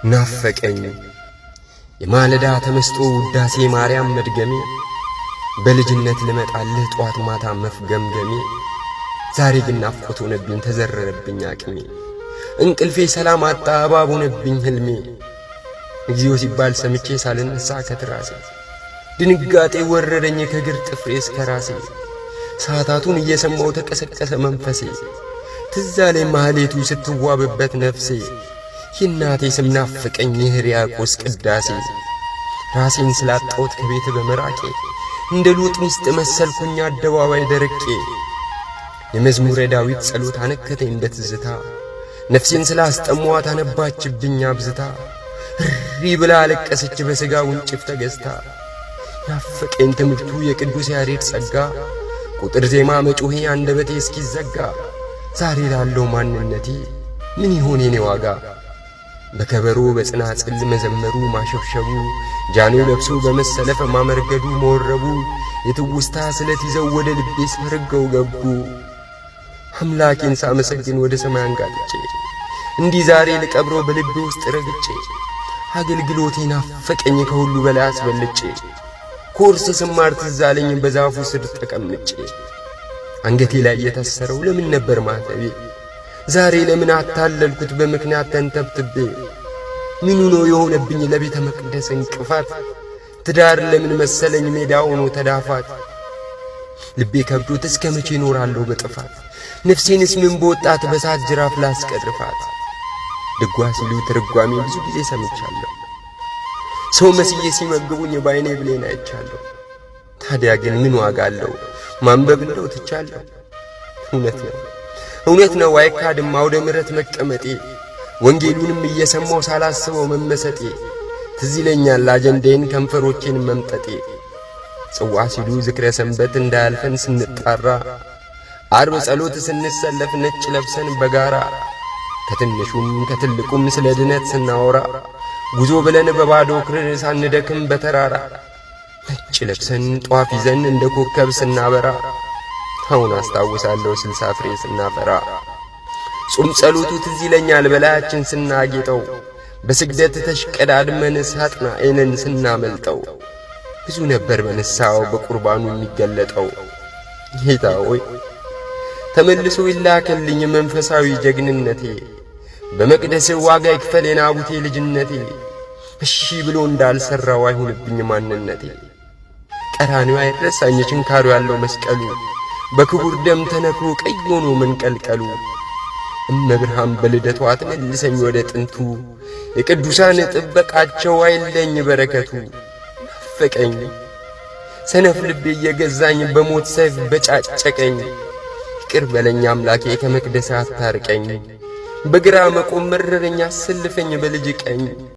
ናፈቀኝ የማለዳ ተመስጦ ውዳሴ ማርያም መድገሜ በልጅነት ልመጣልህ ጧት ማታ መፍገምገሜ ዛሬ ግን ናፍቆት ሆነብኝ ተዘረረብኝ አቅሜ እንቅልፌ ሰላም አጣ እባብ ሆነብኝ ህልሜ እግዚኦ ሲባል ሰምቼ ሳልነሳ ከትራሴ ድንጋጤ ወረረኝ ከግር ጥፍሬ እስከ ራሴ ሰዓታቱን እየሰማው ተቀሰቀሰ መንፈሴ ትዝ አለኝ ማህሌቱ ስትዋብበት ነፍሴ የእናቴ ስም ናፈቀኝ የሕርያቆስ ቅዳሴ ራሴን ስላጣሁት ከቤት በመራቄ እንደ ሉጥ ሚስት መሰልኩኝ አደባባይ ደረቄ የመዝሙረ ዳዊት ጸሎት አነከተኝ በትዝታ ነፍሴን ስላስጠሟት አነባችብኝ አብዝታ እሪ ብላ አለቀሰች በሥጋ ውንጭፍ ተገዝታ ናፈቀኝ ትምህርቱ የቅዱስ ያሬድ ጸጋ ቁጥር ዜማ መጮሄ አንደበቴ እስኪዘጋ ዛሬ ላለው ማንነቴ ምን ይሆን የኔ ዋጋ በከበሮ በጽናጽል መዘመሩ ማሸብሸቡ ጃኖ ለብሶ በመሰለፍ ማመርገዱ መወረቡ የትውስታ ስለት ይዘው ወደ ልቤ ሰርገው ገቡ አምላኬን ሳመሰግን ወደ ሰማይ አንጋጥጬ እንዲህ ዛሬ ልቀብሮ በልቤ ውስጥ ረግጬ አገልግሎቴ ናፈቀኝ ከሁሉ በላይ አስበልጬ ኮርስ ስማር ትዝ አለኝ በዛፉ ስር ተቀምጬ አንገቴ ላይ የታሰረው ለምን ነበር ማተቤ ዛሬ ለምን አታለልኩት በምክንያት ተንተብትቤ ምኑ ነው የሆነብኝ ለቤተ መቅደስ እንቅፋት ትዳር ለምን መሰለኝ ሜዳ ሆኖ ተዳፋት ልቤ ከብዶት እስከ መቼ እኖራለሁ በጥፋት ነፍሴንስ ምን በወጣት በሳት ጅራፍ ላስቀርፋት ድጓ ሲሉ ትርጓሜ ብዙ ጊዜ ሰምቻለሁ ሰው መስዬ ሲመግቡኝ ባይኔ ብሌን አይቻለሁ ታዲያ ግን ምን ዋጋ አለው ማንበብ እንደው ትቻለሁ እውነት ነው አይካድም አውደ ምሕረት መቀመጤ ወንጌሉንም እየሰማው ሳላስበው መመሰጤ ትዝ ይለኛል አጀንዳዬን ከንፈሮቼን መምጠጤ ጽዋ ሲሉ ዝክረ ሰንበት እንዳያልፈን ስንጣራ ዓርብ ጸሎት ስንሰለፍ ነጭ ለብሰን በጋራ ከትንሹም ከትልቁም ስለ ድነት ስናወራ ጉዞ ብለን በባዶ እግር ሳንደክም በተራራ ነጭ ለብሰን ጧፍ ይዘን እንደ ኮከብ ስናበራ አሁን አስታውሳለሁ 60 ፍሬ ስናፈራ ጾም ጸሎቱ ትዝ ይለኛል በላያችን ስናጌጠው በስግደት ተሽቀዳድመን ሳጥናኤልን ስናመልጠው ብዙ ነበር በንስሐው በቁርባኑ የሚገለጠው ጌታ ሆይ ተመልሶ ይላከልኝ መንፈሳዊ ጀግንነቴ በመቅደስ ዋጋ ይክፈል የናቡቴ ልጅነቴ እሺ ብሎ እንዳልሰራው አይሁንብኝ ማንነቴ ቀራንዮ አይረሳኝ ችንካሩ ያለው መስቀሉ በክቡር ደም ተነክሮ ቀይ ሆኖ መንቀልቀሉ እመብርሃን በልደቷ ትመልሰኝ ወደ ጥንቱ የቅዱሳን ጥበቃቸው አይለኝ በረከቱ ናፈቀኝ ሰነፍ ልቤ እየገዛኝ በሞት ሰይፍ በጫጨቀኝ ይቅር በለኝ አምላኬ ከመቅደስ አታርቀኝ በግራ መቆም መረረኝ አሰልፈኝ በልጅ ቀኝ